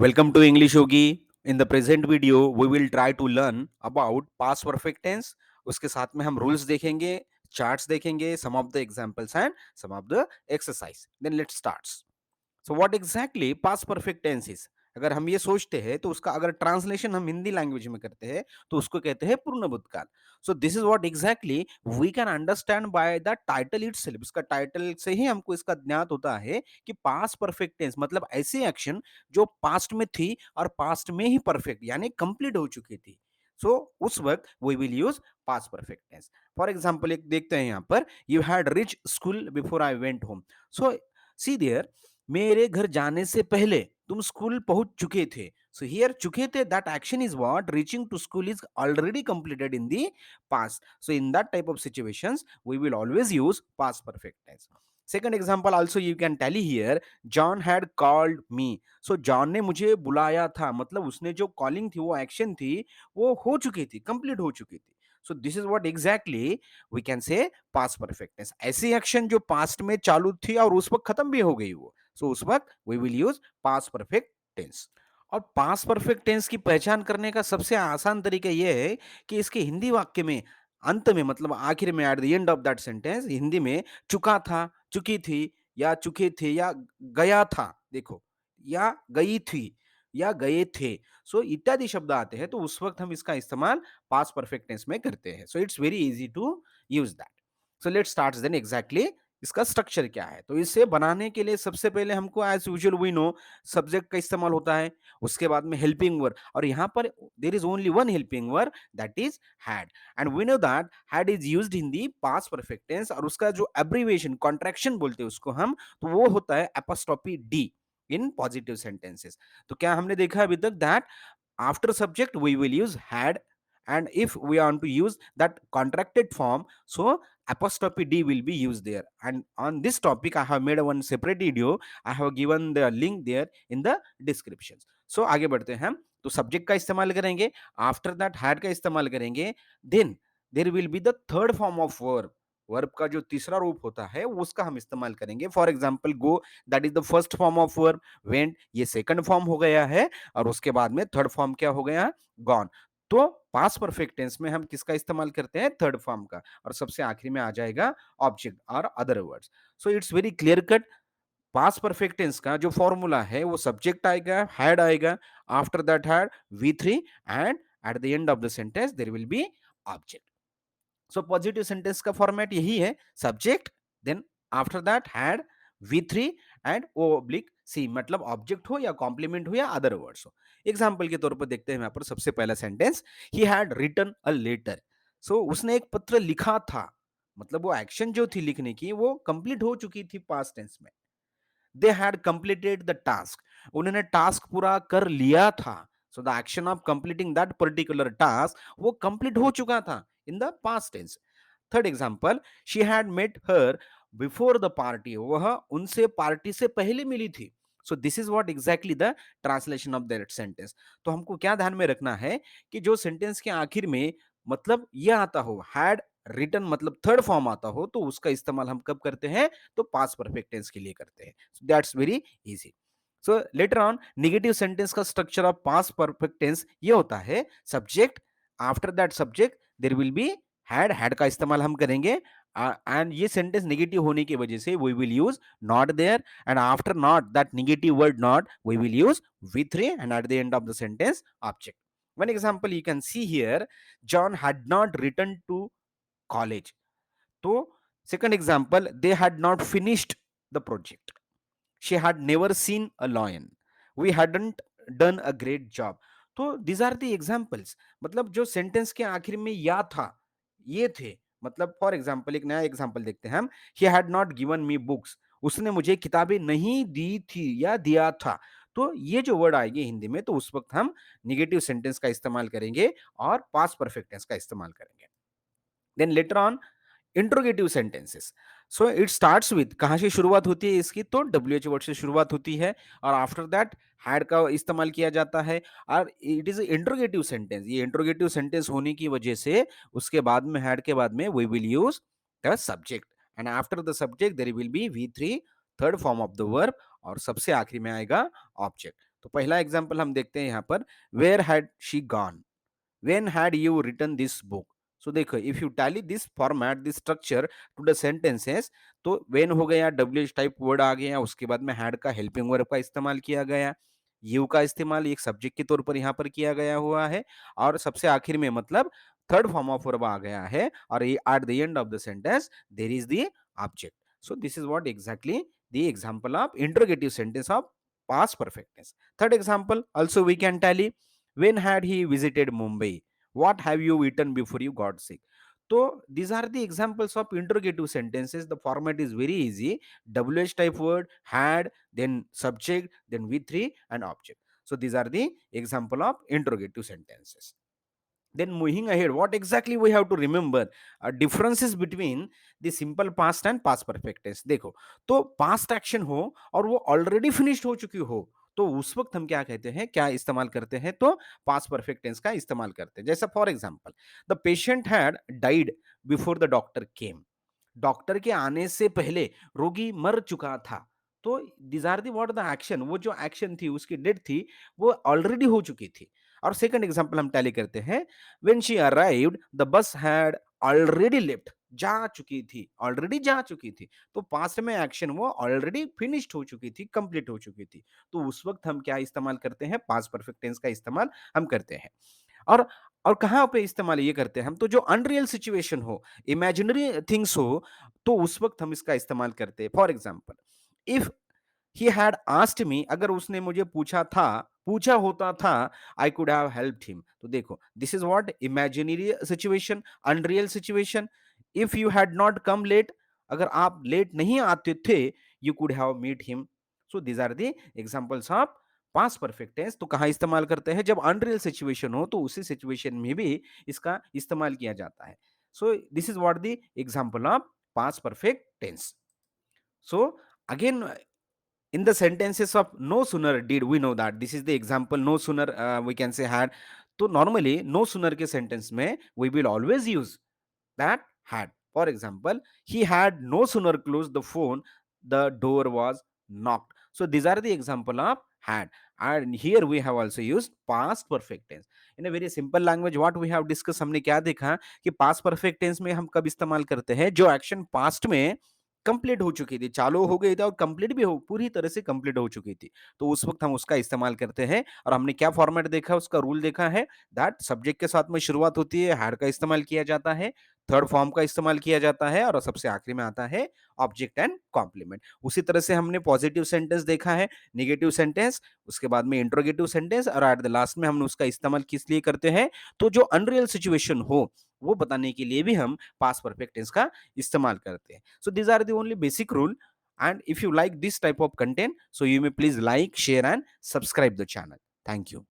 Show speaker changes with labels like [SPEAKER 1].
[SPEAKER 1] Welcome to English Yogi. In the present video, we will try to learn about past perfect tense. उसके साथ में हम rules देखेंगे, charts देखेंगे, some of the examples and some of the exercise. Then let's start. So what exactly past perfect tense is. अगर हम ये सोचते हैं तो उसका अगर ट्रांसलेशन हम हिंदी लैंग्वेज में करते हैं तो उसको कहते हैं पूर्ण भूतकाल। So this is what exactly we can understand by the title itself. इसका टाइटल से ही हमको इसका ज्ञात होता है कि पास्ट परफेक्ट टेंस मतलब ऐसी एक्शन जो पास्ट में थी और पास्ट में ही परफेक्ट यानी कंप्लीट हो चुकी थी। सो उस वक्त we will use past perfect tense. For example एक देखते हैं यहाँ पर, you had reach school before I went home. So see there, मेरे घर जाने से पहले तुम स्कूल पहुंच चुके थे। सो हियर चुके थे, that action is what reaching to school is already completed in the past. So in that type of situations we will always use past perfect tense. Second example also you can tell here, John had called me. So John ने मुझे बुलाया था, मतलब उसने जो calling थी वो action थी वो हो चुकी थी, कंप्लीट हो चुकी थी। So this is what exactly we can say past perfect tense. ऐसी एक्शन जो पास्ट में चालू थी और उस वक्त खत्म भी हो गई वो। सो उस वक्त we will use past perfect tense. और पास्ट परफेक्ट टेंस की पहचान करने का सबसे आसान तरीका यह है कि इसके हिंदी वाक्य में अंत में मतलब आखिर में eight the end of that sentence Hindi में चुका था, चुकी थी या चुके थे या गया था, देखो, या गई थी या गए थे, सो इत्यादि शब्द आते हैं तो उस वक्त हम इसका इस्तेमाल पास्ट परफेक्ट टेंस में करते हैं। So it's very easy to use that. So let's start then exactly इसका स्ट्रक्चर क्या है। तो इसे बनाने के लिए सबसे पहले हमको as usual we know subject का इस्तेमाल होता है, उसके बाद में हेल्पिंग वर्ब, और यहाँ पर there is only one helping verb that is had. And we know that had is used in the past perfect tense, और उसका जो एब्रीविएशन कॉन्ट्रैक्शन बोलते हैं उसको हम, तो वो होता है apostrophe D in positive sentences. तो क्या हमने देखा अभी तक that after subject we will use had, and if we want to use that contracted form, so apostrophe d will be used there. And on this topic I have made one separate video, I have given the link there in the descriptions. So आगे बढ़ते हैं हम। तो subject का इस्तेमाल करेंगे, after that had का इस्तेमाल करेंगे, then there will be the third form of verb. Verb का जो तीसरा रूप होता है उसका हम इस्तेमाल करेंगे। For example go, that is the first form of verb. Went ये सेकंड फॉर्म हो गया है, और उसके बाद में थर्ड फॉर्म क्या हो गया, गॉन। तो पास्ट परफेक्ट टेंस में हम किसका इस्तेमाल करते हैं, थर्ड फॉर्म का, और सबसे आखिरी में आ जाएगा ऑब्जेक्ट और other words. So it's very clear cut. Past perfect tense का जो फॉर्मूला है वो सब्जेक्ट आएगा, हैड आएगा, after that had V three, and at the end of the sentence there will be object. So positive sentence का format यही है, subject, then after that had, V three, and O oblique C, मतलब object हो या complement हो या other words हो। Example के तौर पर देखते हैं यहाँ पर सबसे पहला sentence, he had written a letter. So उसने एक पत्र लिखा था, मतलब वो एक्शन जो थी लिखने की वो कंप्लीट हो चुकी थी पास्ट टेंस में। They had completed the task, उन्होंने टास्क पूरा कर लिया था। So the action of completing that particular task वो कंप्लीट हो चुका था in the past tense. Third example, she had met her before the party, वह उनसे पार्टी से पहले मिली थी। So this is what exactly the translation of that sentence. तो हमको क्या ध्यान में रखना है कि जो सेंटेंस के आखिर में मतलब यह आता हो, हैड रिटन मतलब थर्ड फॉर्म आता हो, तो उसका इस्तेमाल हम कब करते हैं, तो पास्ट परफेक्ट टेंस के लिए करते हैं। So that's very easy. So letter on negative sentence का structure of past perfect tense ये होता है, subject, after that subject there will be had, had का इस्तेमाल हम करेंगे, एंड ये सेंटेंस नेगेटिव होने की वजह से we will use not there, and after not that negative word not we will use V three, and at the end of the sentence object. One example you can see here, John had not return to college. तो second example, they had not finished the project, she had never seen a lion, we hadn't done a great job. तो these are the examples, मतलब जो sentence के आखिर में या था ये थे। मतलब फॉर एग्जांपल एक नया एग्जांपल देखते हैं हम, he had not given me books, उसने मुझे किताबें नहीं दी थी या दिया था। तो ये जो वर्ड आएगी हिंदी में तो उस वक्त हम निगेटिव सेंटेंस का इस्तेमाल करेंगे और पास्ट परफेक्ट टेंस का इस्तेमाल करेंगे। Then later on interrogative sentences. So it starts with, कहां से शुरुआत होती है इसकी, तो डब्ल्यू एच वर्ड से शुरुआत होती है, और आफ्टर दैट हैड का इस्तेमाल किया जाता है, और इट इज इंट्रोगेटिव सेंटेंस। ये इंट्रोगेटिव सेंटेंस होने की वजह से उसके बाद में हैड के बाद में we will use the subject, and after the subject there will be V three, third form of the verb, और सबसे आखिरी में आएगा ऑब्जेक्ट। तो पहला एग्जांपल हम देखते हैं यहाँ पर, where had she gone, when had you written this book. So देखो, if you tally this format, this structure to the sentences, तो व्हेन हो गया, डब्ल्यूएच टाइप वर्ड आ गया, उसके बाद में हैड का हेल्पिंग वर्ब का इस्तेमाल किया गया, यू का इस्तेमाल एक सब्जेक्ट के तौर पर यहाँ पर किया गया हुआ है, और सबसे आखिर में मतलब थर्ड फॉर्म ऑफ वर्ब आ गया है, और at the end of the sentence there is the object. So this is what exactly the example of interrogative sentence of past perfect tense. Third example, also we can tally, when had he visited Mumbai, what have you eaten before you got sick? So these are the examples of interrogative sentences. The format is very easy: wh type word, had, then subject, then v3 and object. So these are the example of interrogative sentences. Then moving ahead, what exactly we have to remember, differences between the simple past and past perfect tense. देखो, तो past action हो और वो already finished हो चुकी हो, तो उस वक्त हम क्या कहते हैं, क्या इस्तेमाल करते हैं, तो past perfect tense का इस्तेमाल करते हैं। जैसा for example, the patient had died before the doctor came, doctor के आने से पहले रोगी मर चुका था। तो this are the what the action, वो जो एक्शन थी, उसकी डेथ थी, वो ऑलरेडी हो चुकी थी। और सेकंड एग्जांपल हम टैली करते हैं, when she arrived the bus had already left, जा चुकी थी, ऑलरेडी जा चुकी थी। तो पास्ट में एक्शन वो ऑलरेडी फिनिश्ड हो चुकी थी, कंप्लीट हो चुकी थी। तो उस वक्त हम क्या इस्तेमाल करते हैं, पास्ट परफेक्ट टेंस का इस्तेमाल हम करते हैं। और और कहाँ पे इस्तेमाल ये करते हैं हम, तो जो अनरियल सिचुएशन हो, इमेजिनरी थिंग्स हो, तो उस वक्त हम इसका इस्तेमाल करते हैं। For example, if he had asked me, अगर उसने मुझे पूछा था, पूछा होता था, I could have helped him. तो देखो, this is what imaginary situation, unreal situation. If you had not come late, अगर आप लेट नहीं आते थे, you could have meet him. So these are the examples of past perfect tense. तो कहाँ इस्तेमाल करते हैं, जब अनरियल सिचुएशन हो, तो उसी सिचुएशन में भी इसका इस्तेमाल किया जाता है। So this is what the example of past perfect tense. So again, in the sentences of no sooner did, we know that this is the example, no sooner we can say had. तो normally no sooner के sentence में we will always use that had. For example, he had no sooner closed the phone, the door was knocked. So these are the example of had. And here we have also used past perfect tense. In a very simple language, what we have discussed, हमने क्या देखा कि past perfect tense में हम कब इस्तेमाल करते हैं, जो action past में कंप्लीट हो चुकी थी, चालू हो गई थी और कंप्लीट भी हो, पूरी तरह से कंप्लीट हो चुकी थी, तो उस वक्त हम उसका इस्तेमाल करते हैं। और हमने क्या फॉर्मेट देखा, उसका रूल देखा है, दैट सब्जेक्ट के साथ में शुरुआत होती है, हैड का इस्तेमाल किया जाता है, थर्ड फॉर्म का इस्तेमाल किया जाता है, और सबसे आखिरी में आता है ऑब्जेक्ट एंड कॉम्प्लीमेंट। उसी तरह से हमने पॉजिटिव सेंटेंस देखा है, नेगेटिव सेंटेंस, उसके बाद में इंट्रोगेटिव सेंटेंस, और एट द लास्ट में हम उसका इस्तेमाल किस लिए करते हैं, तो जो अनरियल सिचुएशन हो वो बताने के लिए भी हम पास्ट परफेक्ट टेंस का इस्तेमाल करते हैं। So these are the only basic rule, and if you like this type of content, so you may please like, share and subscribe the channel. Thank you.